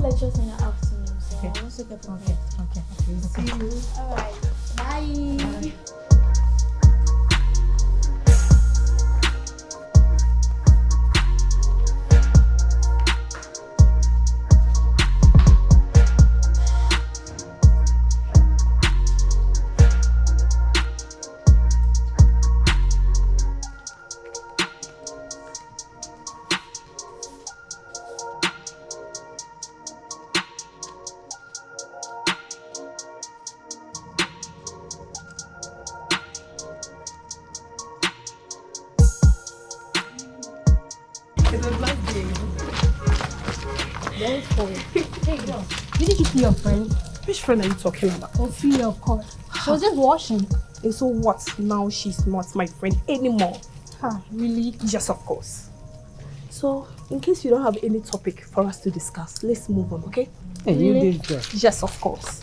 lectures in the afternoon, so I want to get prepared. Okay. See you. Alright. Bye. Hey girl, didn't you see your friend? Which friend are you talking about? Ophelia, of course. She was just washing. And so what? Now she's not my friend anymore. Really? Yes, of course. So, in case you don't have any topic for us to discuss, let's move on, okay? Hey, Really? you did that. Yes, of course.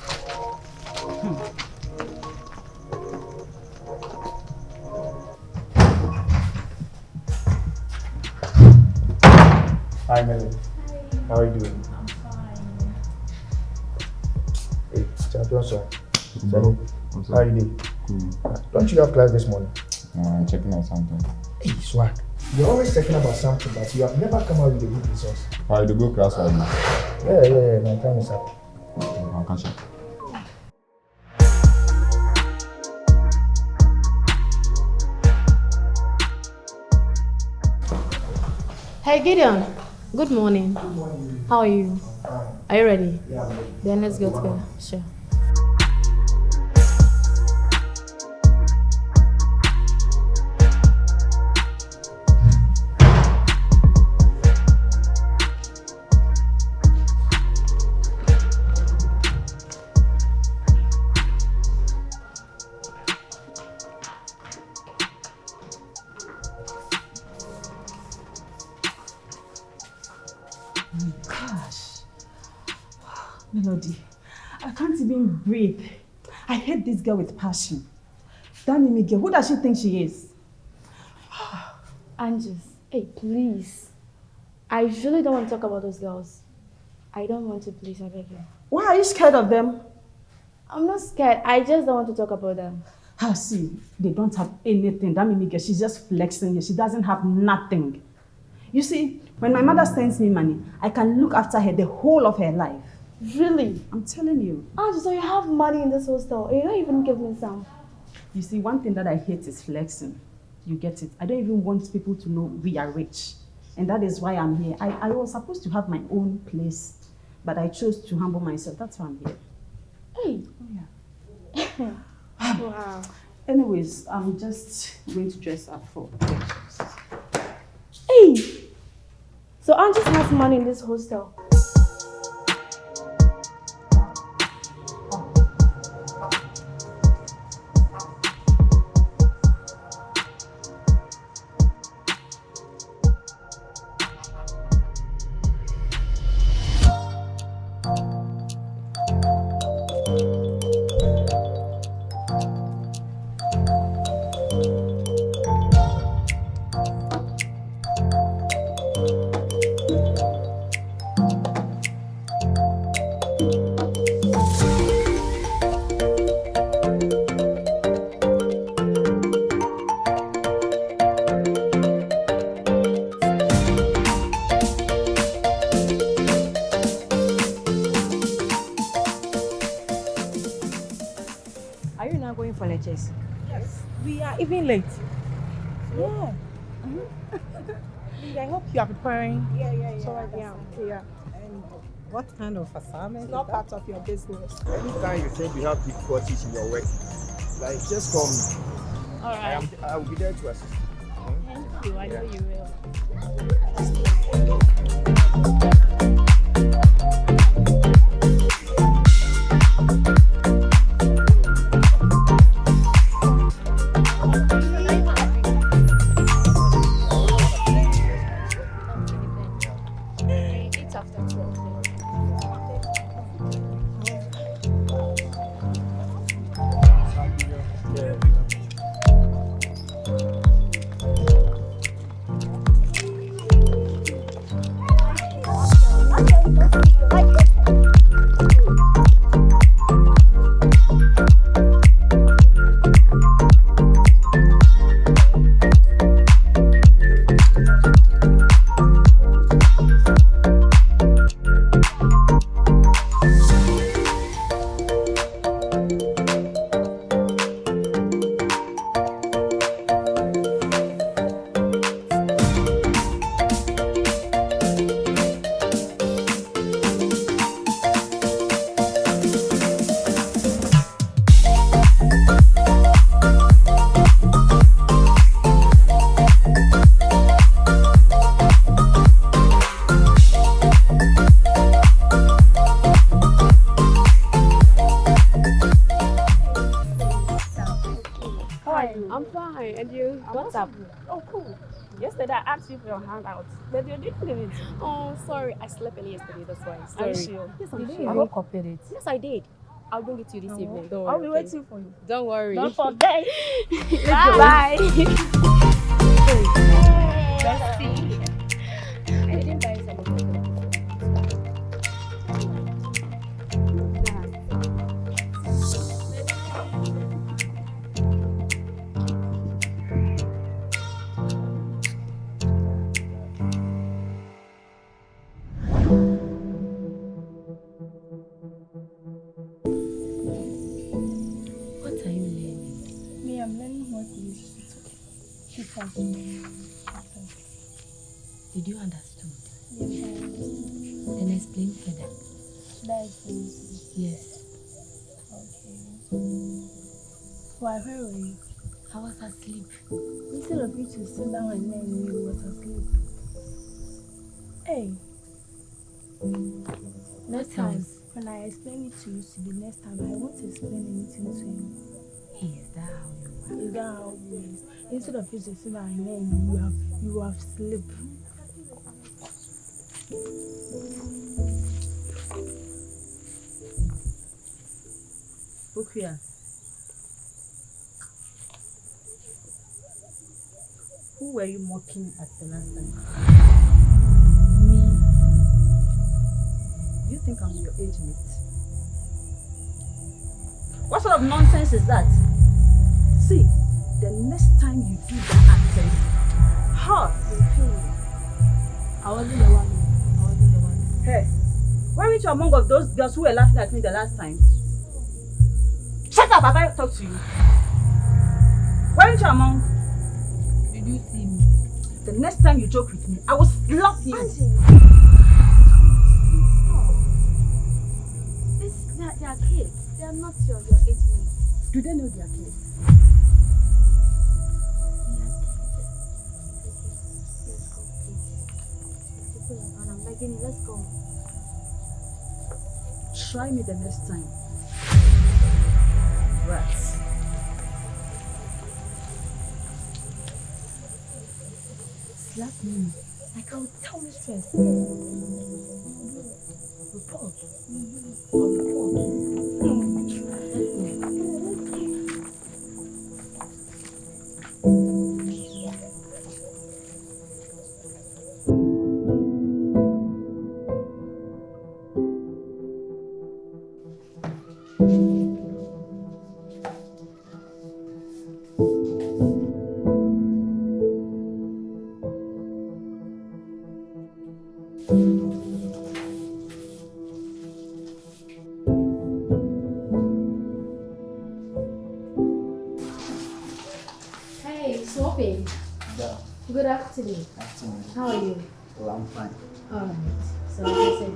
Hi, Melody. How are you doing? I'm fine. Hey, champion, sir. Bro, How are you doing? cool. Don't you have class this morning? I'm checking out something. Hey, swag. You're always checking about something, but you have never come out with a good resource. How you go class right now? Yeah. My time is up. Nkansah. Hey Gideon, good morning. Good morning. How are you? Are you ready? Yeah, I'm ready. Then let's go together. Sure. Gosh. Melody, I can't even breathe. I hate this girl with passion. That Mimi girl, who does she think she is? Angus, hey, please. I really don't want to talk about those girls. I don't want to, please, I beg you. Why are you scared of them? I'm not scared. I just don't want to talk about them. See, they don't have anything. That Mimi girl, she's just flexing here. She doesn't have nothing. You see, when my mother sends me money, I can look after her the whole of her life. Really? I'm telling you. Angus, so you have money in this hostel. You don't even give me some. You see, one thing that I hate is flexing. You get it? I don't even want people to know we are rich. And that is why I'm here. I was supposed to have my own place, but I chose to humble myself. That's why I'm here. Hey. Oh, yeah. Wow. Anyways, I'm just going to dress up for lectures. Hey! So Angus has money in this hostel. Are you now going for lectures? Yes, we are even late. Yeah. I hope you are preparing. Yeah. So yeah. And what kind of assignment? It's not part of your business. Anytime you think you have difficulties in your work, like just call me. Alright. I will be there to assist you. Thank you. I know you will. It's after 12. What's up? Oh, cool. Yesterday I asked you for your hangout, but you didn't give it. Oh, sorry. I slept early yesterday. That's why. Are Sorry. you sure? Yes, I'm I sure. hope copied it. Yes, I did. I'll bring it to you this evening. Don't worry. I'll be okay? waiting for you. Don't worry. Don't forget. Bye. Let's see. I didn't buy some of it. What are you learning? Me, I'm learning what is she Did you understand? Yes, Then explain further. should I explain to you? Yes. Okay. Why, where were you? I was asleep. Instead of you to sit down and learn, you was asleep. Hey. Next What time, else? when I explain it to you, the next time, I won't explain anything to you. Is that how you are? Is that how it is? Instead of you to sit down and learn, you have sleep. Okuya. Who were you mocking at the last time? Me. You think I'm your age mate? What sort of nonsense is that? See, the next time you do that acting, you'll kill me. I wasn't the one. Hey, weren't you among of those girls who were laughing at me the last time? Shut up, have I talked to you? Weren't you among? Did you see me? The next time you joke with me, I will slap you. They are kids. They are not your age mates. Do they know they are kids? I'm begging you, let's go. Try me the next time. Rats. Slap me. Like I'll tell me stress. Report. I'll report. Hey, Swapping. Yeah, Good afternoon. afternoon. How are you? Oh, I'm fine. Alright. So, like I said,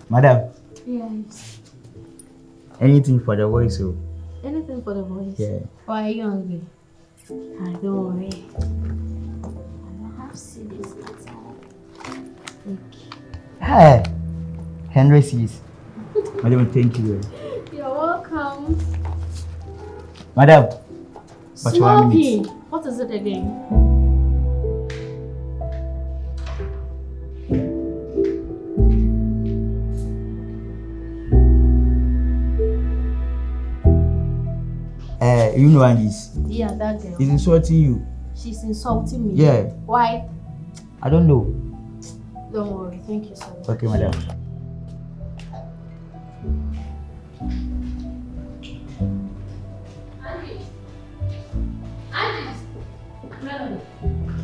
Madam, yes. anything for the voice, oh. Anything for the boys? Yeah. Why are you hungry? Don't worry. I don't have CDs at all. Hi. 100 C's. Madam, thank you. You're welcome. Madam, but 1 minute. Sloppy. What is it again? You know Andy's. Yeah, that girl. He's insulting you. She's insulting me. Yeah. Why? I don't know. Don't worry. Thank you so much. Okay, madam. Melody.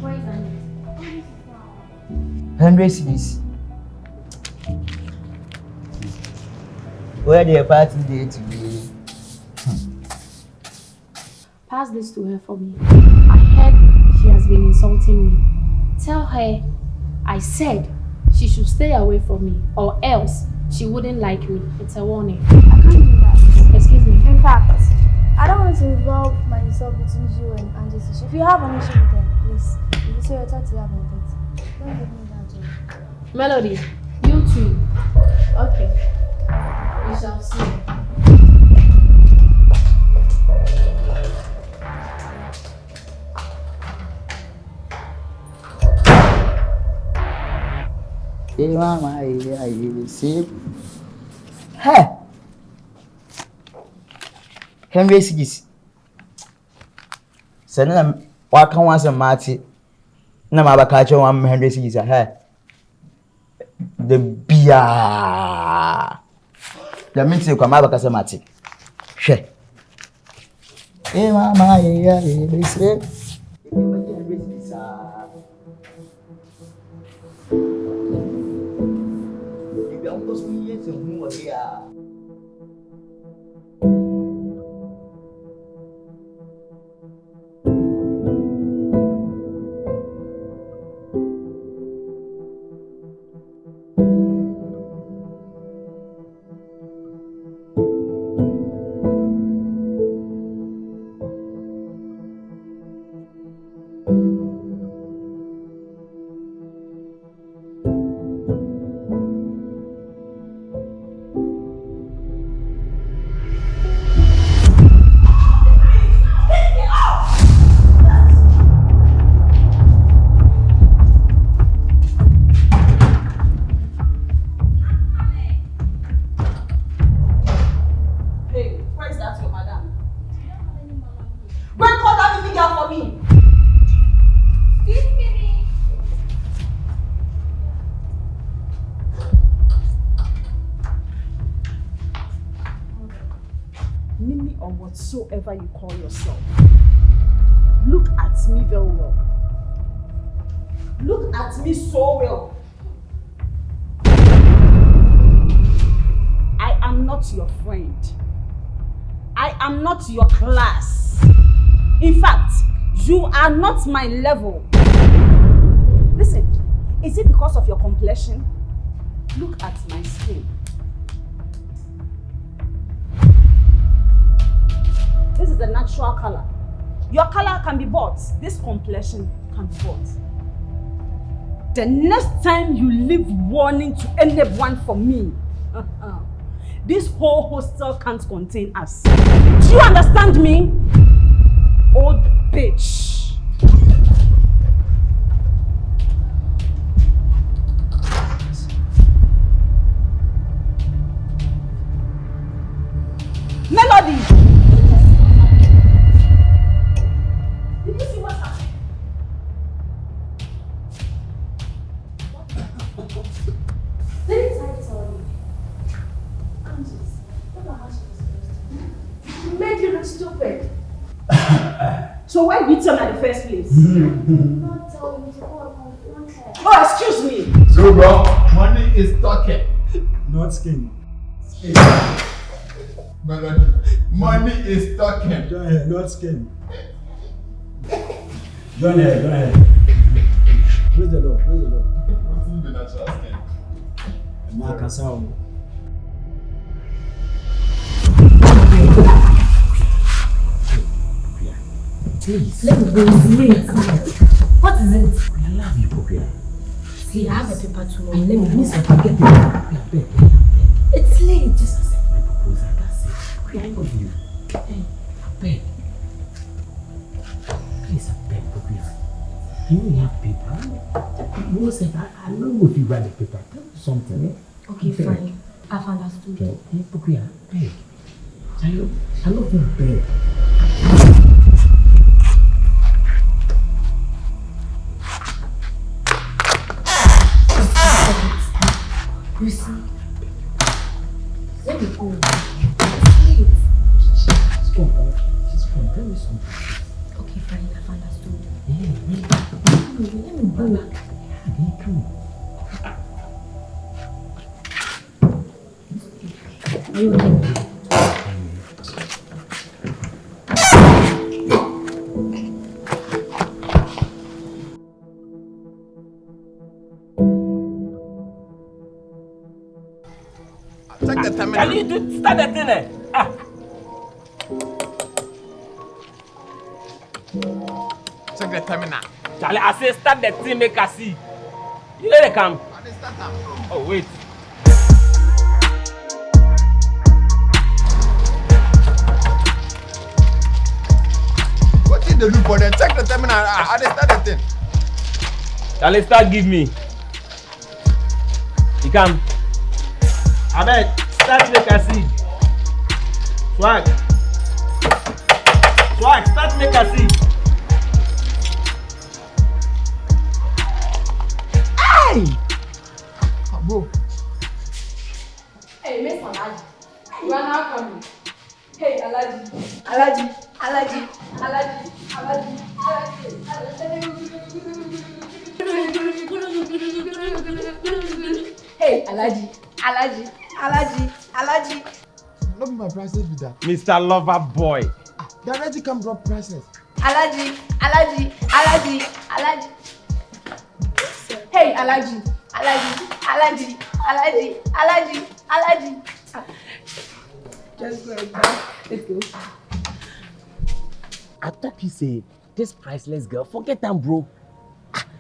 Where is Andy? 100 C's. Where the party day today? Pass this to her for me. I heard she has been insulting me. Tell her I said she should stay away from me or else she wouldn't like me. It's a warning. I can't do that. Excuse me. In fact, I don't want to involve myself between you and Angie's issue. If you have an issue with them, please, if you say you're trying to have it, don't give me that job. Melody, you too. Okay. We shall see. Hey, mama, I see. Hey, Henry Sigis. Send them. What can once a marty? No, my catch on Henry Sigis. Hey, the beer. The minute you come out, I say, she. Hey, mama, I see. Whatsoever you call yourself, look at me very well. Look at me so well. I am not your friend. I am not your class. In fact, you are not my level. Listen, is it because of your complexion? Look at my skin. This is the natural color. Your color can be bought. This complexion can be bought. The next time you leave warning to anyone from me, this whole hostel can't contain us. Do you understand me? Old bitch. Melody! Did you see what happened? Didn't I tell you? Candace, what the house was supposed to do? Made you look stupid. So why did you tell me at the first place? Not tell you to go and confront her. Oh, excuse me. So, bro, money is talking. Not skin. Melody, money is talking. Go ahead, not skin. Go ahead. Praise the Lord, praise the Lord. What's in the natural skin? Nkansah. Please. Let me go. It's late. What is it? I love you, Pokia. See, I have a paper tomorrow. Let me Please, I forget it. Beg. It's late. Just accept my proposal. That's it. I love you. Hey, beg. Please, I beg, Pokia. You know you have paper. You said, I know if you write the paper. Tell me something, eh? Okay, fine. I've understood. Okay. Hey, Pokia, beg. I love you, beg. You see? Let me go. She's gone. Tell me something. Okay, fine. I've understood. Yeah. Let me go back. Yeah, come on. Are you okay? Check the terminal. Can you start the thing there? Check the terminal. Charlie, I say start the thing, make us see. You know they come. I dey start am. Oh, wait. What did they do for them? Check the terminal. I dey start the thing. Charlie, start give me. come. Ahmed, start make a see. Swag. Swag, start make a see. Hey! Bro. Hey, Miss Alaji. You are now coming. Hey, Alaji. Alaji. Alaji. Alaji. Alaji. Hey, Alaji. Alaji. Alaji. Alaji. Not my prices with that. Mr. Lover Boy. They already come drop prices. Alaji. Alaji. Alaji. Alaji. Hey, Alaji. Alaji. Alaji. Alaji. Alaji. Alaji. Just go like that. Let's go. I thought he said, this priceless girl, forget them, bro.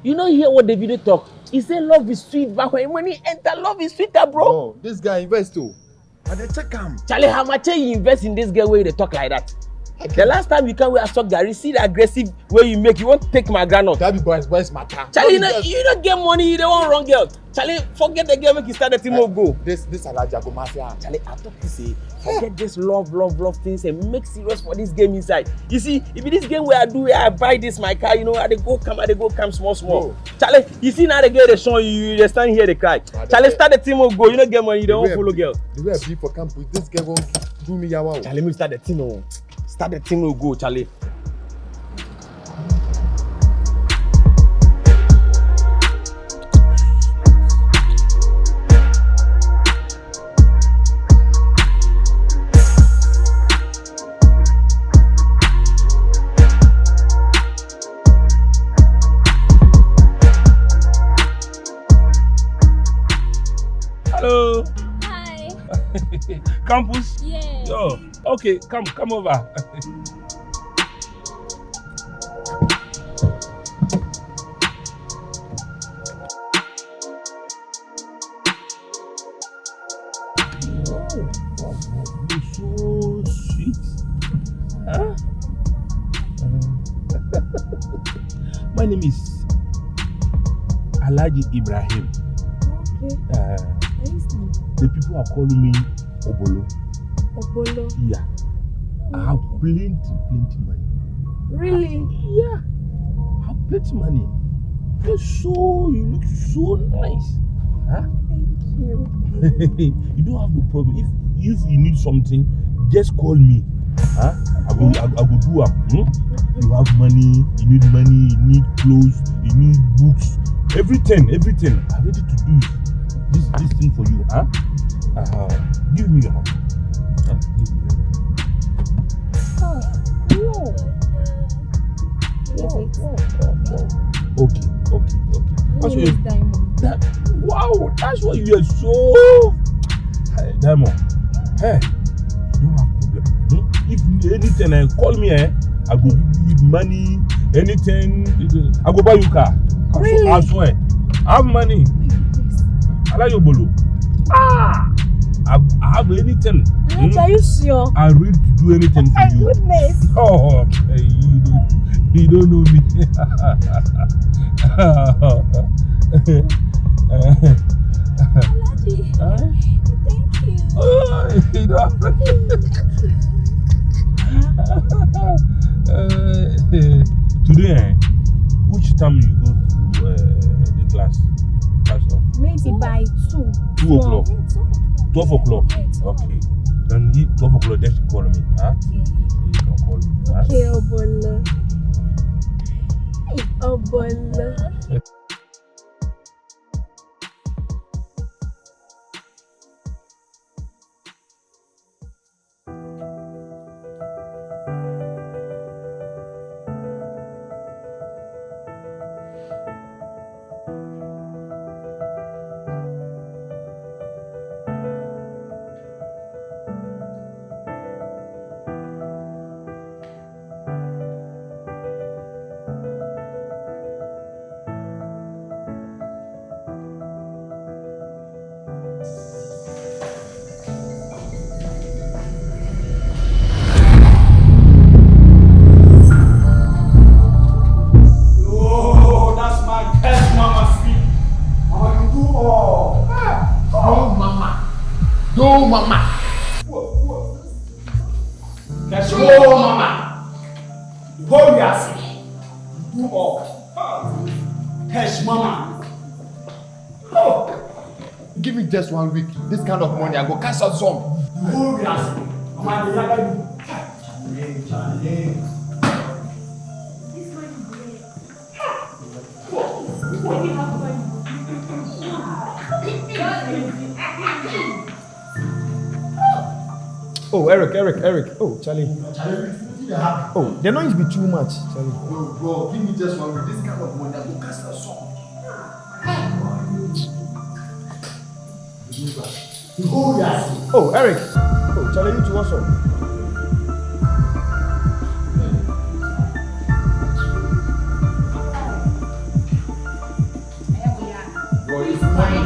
You know hear what the video talk? He say love is sweet, but when he enter, love is sweeter, bro. Oh, this guy invest too. And they check him. Charlie, how much you invest in this girl where they talk like that? The last time you come where I talk Gary, see the aggressive way you make, you won't take my granite. That be boys matter. Charlie, you don't get money, you don't want wrong girl. Charlie, forget the girl, make you start the team of go. This Alaja go mafia. Charlie, I thought you say, forget this love things and make serious for this game inside. You see, if this game where I buy this my car, you know, I they go come small. Bro. Charlie, you see now the girl they show you, they stand here they cry. Charlie, start the team of go, you don't get money, you don't follow girl. The way I be for camp with this girl won't do me yawa. Charlie, me start the team of go, Charlie. Hello. Hi. Campus? Yeah. Yo. Okay, come over. So sweet. Huh? My name is Alhaji Ibrahim. Okay. Nice name. The people are calling me Obolo. Obolo. Yeah. I have plenty money. Really? Yeah. I have plenty money. You look so nice. Huh? Thank you. You don't have no problem. If you need something, just call me. Huh? I go do it. You have money, you need clothes, you need books, everything. I'm ready to do this thing for you. Huh? Give me your hand. Huh? Give me your hand. Okay. That's what that's why you are so. Hey, Diamond. Hey, you don't have problem. If anything, call me. I go give you money. Anything, I go buy you car. Really? I swear. I have money. I like your bolo. I have anything. Are you sure? I'm ready to do anything for you. Goodness. Oh, hey, you don't know me. Alaji. Thank you. Oh, you don't have today, which time you go to the class? Maybe by 2. 2 o'clock. 12 o'clock. Okay. Then 12 o'clock, they should call me. Huh? Okay. You can call me. Huh? Okay, Obolo. Obolo. mama. Cash mama. Hold your seat. Do all. Cash mama. Give me just 1 week. This kind of money, I go cash out some. Hold your seat. Mama, they are going Charlie. Oh, Eric. Oh, Charlie. Oh, the noise be too much, Charlie. Bro, give me just 1 week. This kind of money, I go cash out some. Oh, Eric. Oh, Charlie, you too also. Bro, it's money.